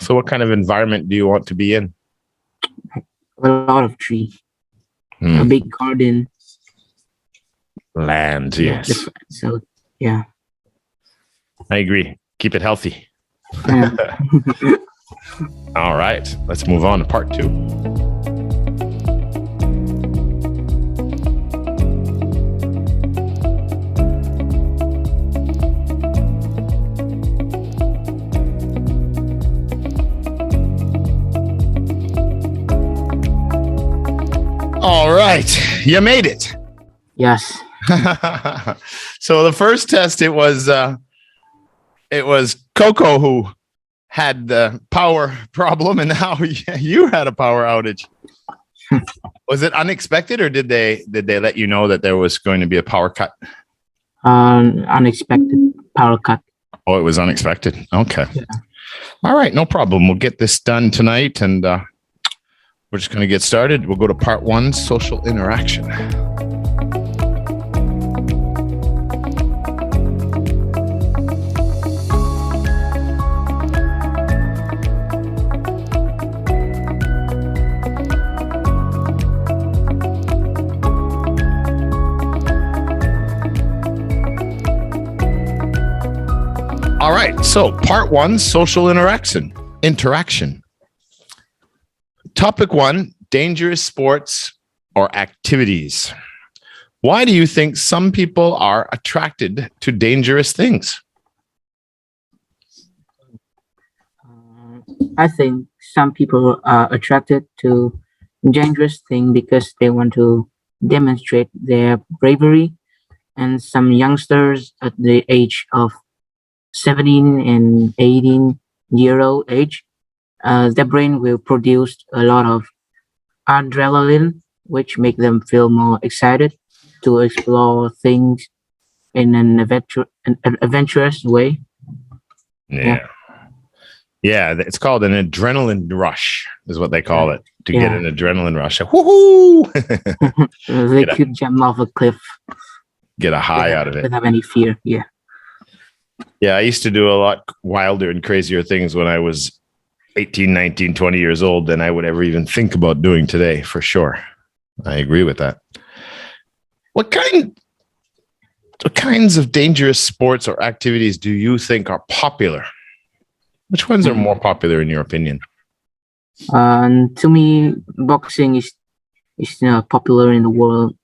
So what kind of environment do you want to be in? A lot of tree, a big garden. Land, yes. So, yeah. I agree. Keep it healthy. Yeah. All right, let's move on to part 2. All right, you made it. Yes. So the first test, it was Coco who had the power problem, and now you had a power outage. Was it unexpected, or did they let you know that there was going to be a power cut? Unexpected power cut. Oh, it was unexpected. Okay. Yeah. All right, no problem. We'll get this done tonight, and we're just going to get started. We'll go to part 1, social interaction. All right, so part 1, social interaction. Topic 1, dangerous sports or activities. Why do you think some people are attracted to dangerous things? I think some people are attracted to dangerous things because they want to demonstrate their bravery, and some youngsters at the age of 17 and 18-year-old age, their brain will produce a lot of adrenaline, which make them feel more excited to explore things in an adventurous way. Yeah. Yeah, it's called an adrenaline rush, is what they call it, to get an adrenaline rush. Woohoo! They could jump off a cliff. Get a high out of it. Without any fear, yeah. Yeah, I used to do a lot wilder and crazier things when I was 18, 19, 20 years old than I would ever even think about doing today, for sure. I agree with that. What kinds of dangerous sports or activities do you think are popular? Which ones are more popular in your opinion? To me, boxing is popular in the world,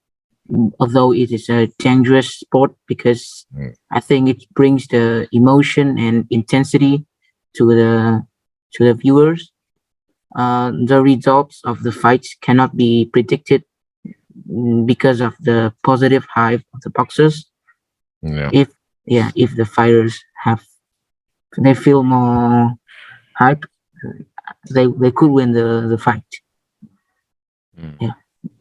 although it is a dangerous sport because I think it brings the emotion and intensity to the viewers. The results of the fights cannot be predicted because of the positive hype of the boxers. Yeah. If the fighters they feel more hype, they could win the fight. Yeah,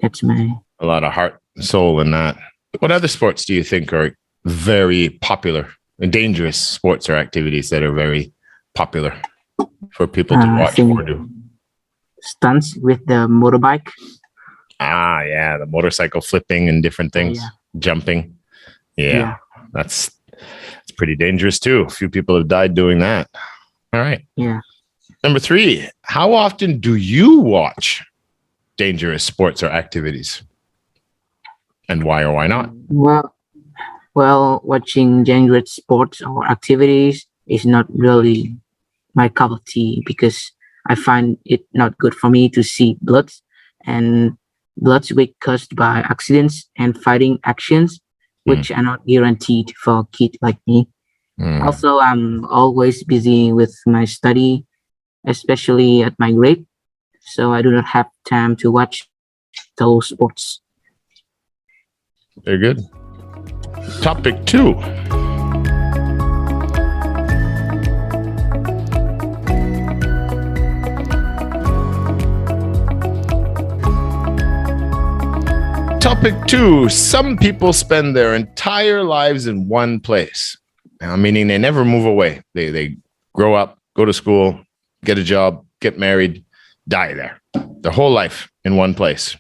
that's a lot of heart and soul in that. What other sports do you think are very popular and dangerous sports or activities that are very popular for people to watch or do? Stunts with the motorbike. Yeah, the motorcycle flipping and different things, jumping. Yeah, that's pretty dangerous too. A few people have died doing that. All right. Yeah. Number 3, how often do you watch dangerous sports or activities? And why or why not? Well, watching dangerous sports or activities is not really my cup of tea because I find it not good for me to see blood caused by accidents and fighting actions, which are not guaranteed for a kid like me. Also, I'm always busy with my study, especially at my grade, so I do not have time to watch those sports. Very good. Topic 2. Topic 2. Some people spend their entire lives in one place. Meaning they never move away. They grow up, go to school, get a job, get married, die there. Their whole life in one place.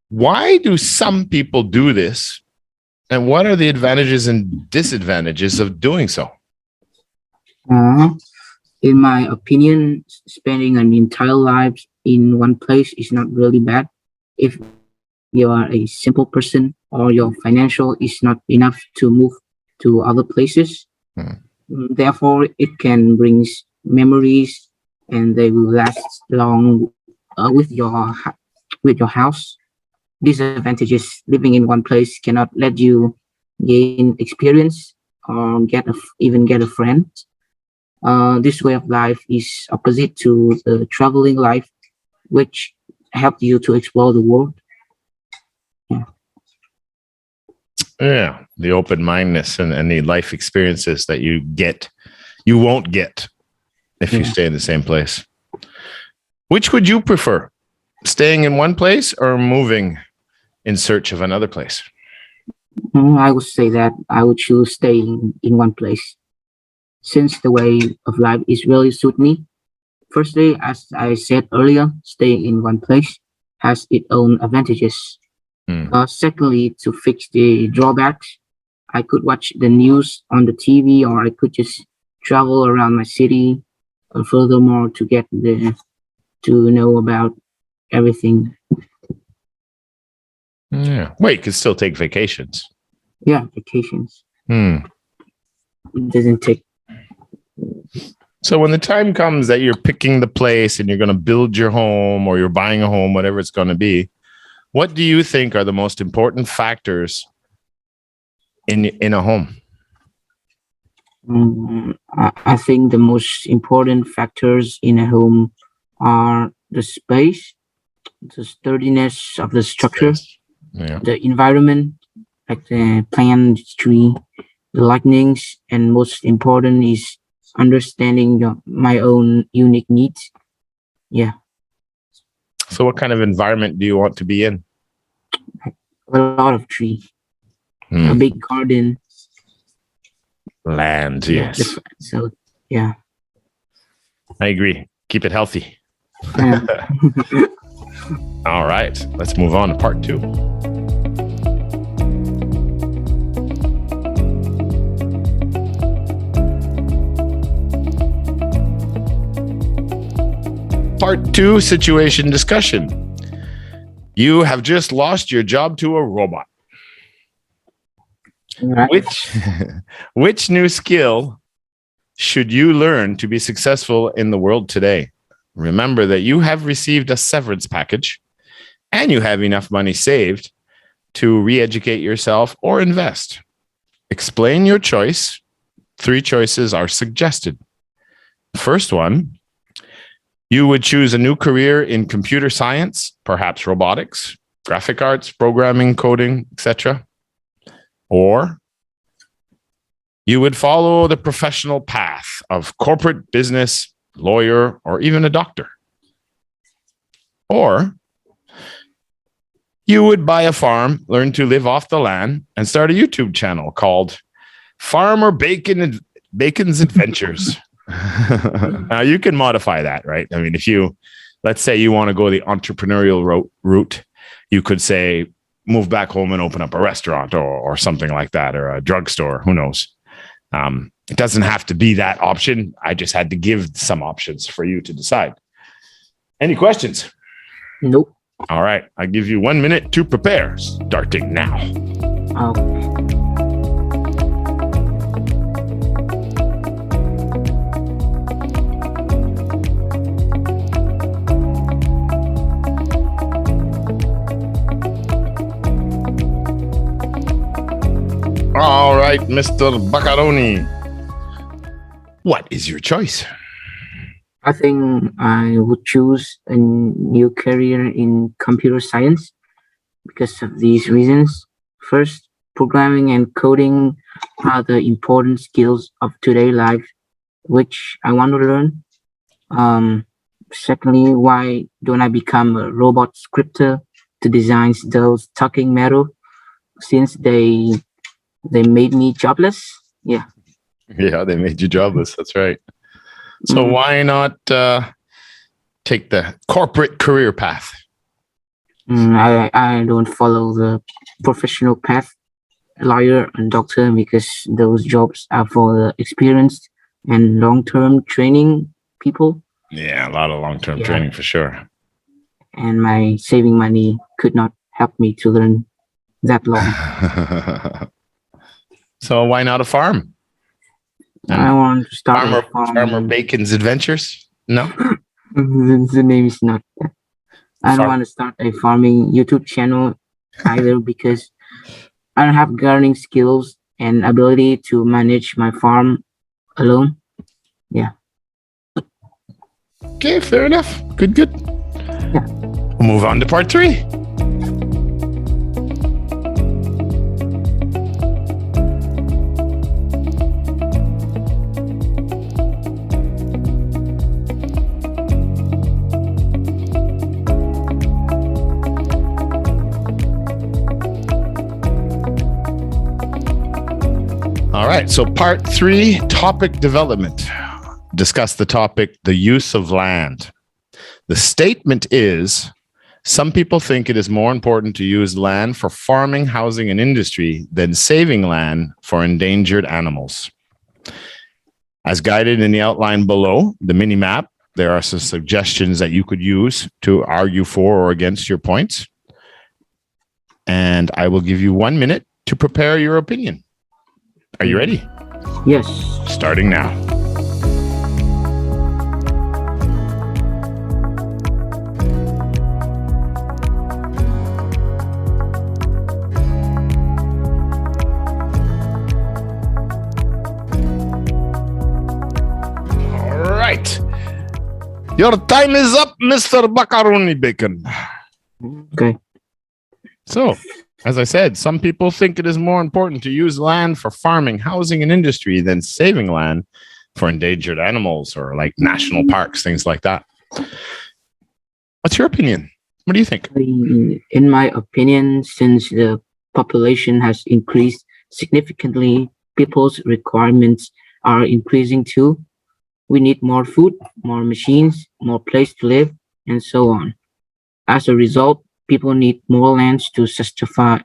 Why do some people do this? And what are the advantages and disadvantages of doing so? In my opinion, spending an entire life in one place is not really bad if you are a simple person or your financial is not enough to move to other places. Hmm. Therefore, it can bring memories and they will last long with your house. Disadvantages: living in one place cannot let you gain experience or even get a friend. This way of life is opposite to the traveling life, which help you to explore the world. Yeah. Yeah, the open mindedness and the life experiences that you won't get if you Yeah. stay in the same place. Which would you prefer? Staying in one place or moving in search of another place? I would say that I would choose staying in one place since the way of life is really suit me. Firstly, as I said earlier, staying in one place has its own advantages. Hmm. Secondly, to fix the drawbacks, I could watch the news on the TV or I could just travel around my city. Furthermore, to know about everything. Yeah. Well, you could still take vacations. Yeah, vacations. Hmm. It doesn't take. So when the time comes that you're picking the place and you're going to build your home or you're buying a home, whatever it's going to be, what do you think are the most important factors in a home? I think the most important factors in a home are the space, the sturdiness of the structure, Space. Yeah. the environment, like the plant tree, the lightnings, and most important is understanding my own unique needs. Yeah, So what kind of environment do you want to be in? a lot of tree, a Hmm. big garden. Land, Yeah, yes. so yeah. I agree. Keep it healthy. Yeah. All right, let's move on to part 2. Part 2, situation discussion. You have just lost your job to a robot. Right. Which new skill should you learn to be successful in the world today? Remember that you have received a severance package and you have enough money saved to re-educate yourself or invest. Explain your choice. 3 choices are suggested. First one, you would choose a new career in computer science, perhaps robotics, graphic arts, programming, coding, etc. Or you would follow the professional path of corporate business, lawyer, or even a doctor. Or you would buy a farm, learn to live off the land, and start a YouTube channel called Farmer Bacon's Adventures. Now you can modify that, right? I mean, let's say you want to go the entrepreneurial route, you could say move back home and open up a restaurant or something like that, or a drugstore. Who knows? It doesn't have to be that option. I just had to give some options for you to decide. Any questions? Nope. All right. I give you 1 minute to prepare, starting now. All right, Mr. Baccaroni. What is your choice? I think I would choose a new career in computer science because of these reasons. First, programming and coding are the important skills of today life, which I want to learn. Secondly, why don't I become a robot scripter to design those talking metal since they made me jobless? Yeah. Yeah, they made you jobless. That's right. So why not take the corporate career path? I don't follow the professional path, lawyer and doctor, because those jobs are for the experienced and long-term training people. Yeah, a lot of long-term Yeah. training for sure. And my saving money could not help me to learn that long. So why not a farm? I And want to start a Farmer farm. Bacon's Adventures? No? The name is not that. I don't Farm. want to start a farming YouTube channel either because I don't have gardening skills and ability to manage my farm alone. Yeah. Okay, fair enough. Good. Yeah. We'll move on to part 3. All right, so part 3, topic development. Discuss the topic, the use of land. The statement is, some people think it is more important to use land for farming, housing, and industry than saving land for endangered animals. As guided in the outline below, the mini map, there are some suggestions that you could use to argue for or against your points. And I will give you 1 minute to prepare your opinion. Are you ready? Yes. Starting now. All right. Your time is up, Mr. Macaroni Bacon. Okay. So, as I said, some people think it is more important to use land for farming, housing, and industry than saving land for endangered animals or like national parks, things like that. What's your opinion? What do you think? In my opinion, since the population has increased significantly, people's requirements are increasing too. We need more food, more machines, more place to live, and so on. As a result, people need more lands to satisfy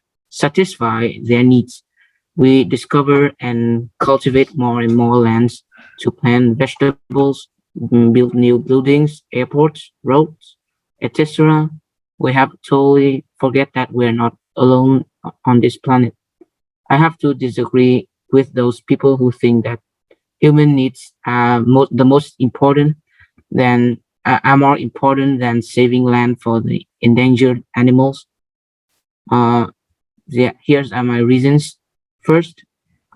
their needs. We discover and cultivate more and more lands to plant vegetables, build new buildings, airports, roads, etc. We have totally forget that we're not alone on this planet. I have to disagree with those people who think that human needs are the most important than are more important than saving land for the endangered animals. Uh, Here's are my reasons. First,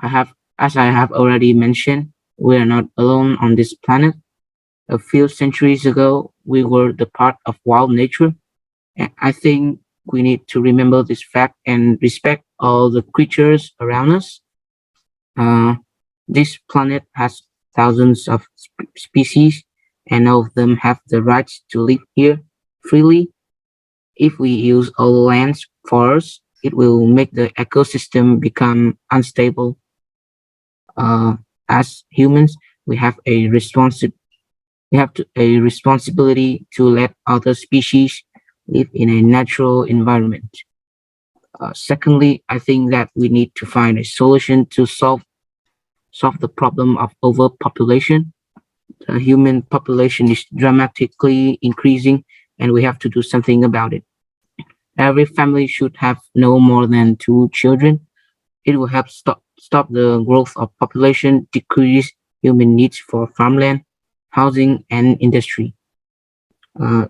as I have already mentioned, we are not alone on this planet. A few centuries ago, we were the part of wild nature. And I think we need to remember this fact and respect all the creatures around us. Uh, this planet has thousands of species, and all of them have the rights to live here freely. If we use all the lands for us, it will make the ecosystem become unstable. As humans, we have a responsibility to let other species live in a natural environment. Secondly, I think that we need to find a solution to solve the problem of overpopulation. The human population is dramatically increasing, and we have to do something about it. Every family should have no more than 2 children. It will help stop the growth of population, decrease human needs for farmland, housing, and industry.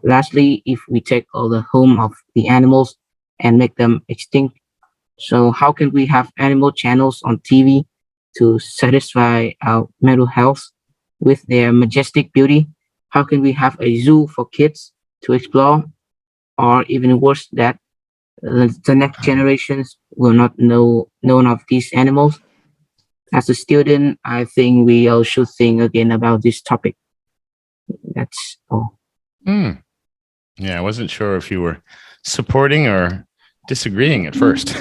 Lastly, if we take all the home of the animals and make them extinct, so how can we have animal channels on TV to satisfy our mental health with their majestic beauty? How can we have a zoo for kids to explore? Or even worse, that the next generations will not know none of these animals. As a student, I think we all should think again about this topic. That's all. Yeah, I wasn't sure if you were supporting or disagreeing at first.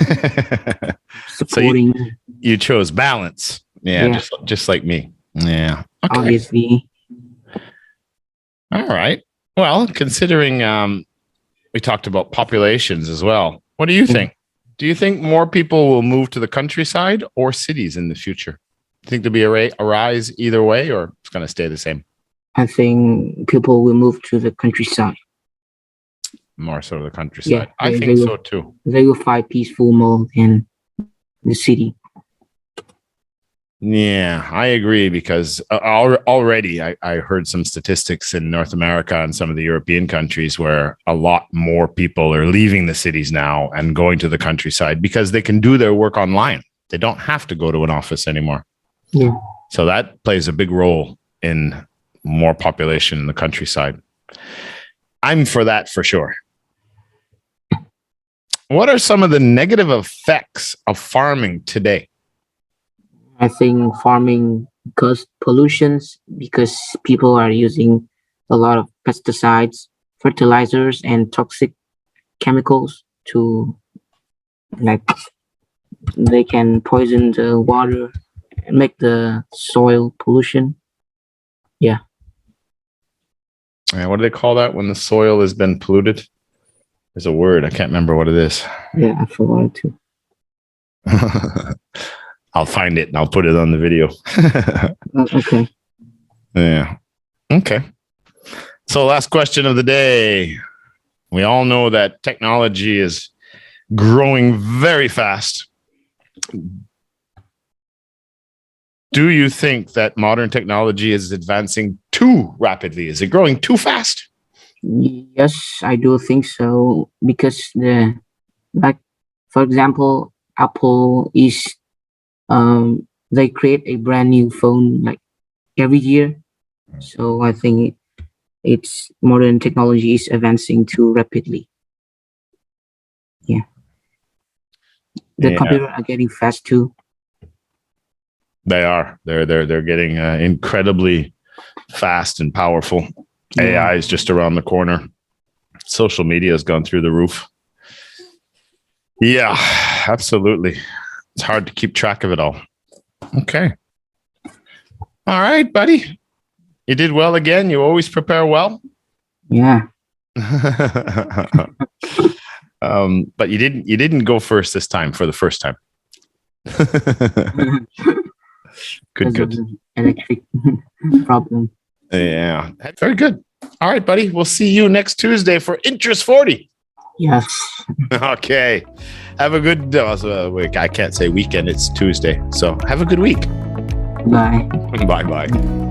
Supporting. So you chose balance. Yeah, Yeah. just like me. Yeah. Okay. Obviously. All right. Well, considering we talked about populations as well, what do you think? Do you think more people will move to the countryside or cities in the future? Do you think there'll be a rise either way, or it's going to stay the same? I think people will move to the countryside. More so the countryside. Yeah, I they think will, so too. they will find peaceful more than the city. Yeah, I agree because already I heard some statistics in North America and some of the European countries where a lot more people are leaving the cities now and going to the countryside because they can do their work online. They don't have to go to an office anymore. Yeah. So that plays a big role in more population in the countryside. I'm for that for sure. What are some of the negative effects of farming today? I think farming causes pollutions because people are using a lot of pesticides, fertilizers, and toxic chemicals to, like, they can poison the water and make the soil pollution. Yeah. What do they call that when the soil has been polluted? There's a word. I can't remember what it is. Yeah, I forgot to. I'll find it and I'll put it on the video. Okay. Yeah. Okay. So last question of the day. We all know that technology is growing very fast. Do you think that modern technology is advancing too rapidly? Is it growing too fast? Yes, I do think so because like, for example, Apple is they create a brand new phone like every year. So I think it's modern technology is advancing too rapidly. Yeah. The Yeah. computer are getting fast too. They are. They're getting incredibly fast and powerful. Yeah. AI is just around the corner. Social media has gone through the roof. Yeah, absolutely. It's hard to keep track of it all. Okay. All right, buddy. You did well again. You always prepare well. Yeah. But you didn't go first this time for the first time. Good, good. Electric problem. Yeah, very good. All right, buddy. We'll see you next Tuesday for Interest 40. Yes. Okay. Have a good week. I can't say weekend. It's Tuesday. So have a good week. Bye. Bye-bye.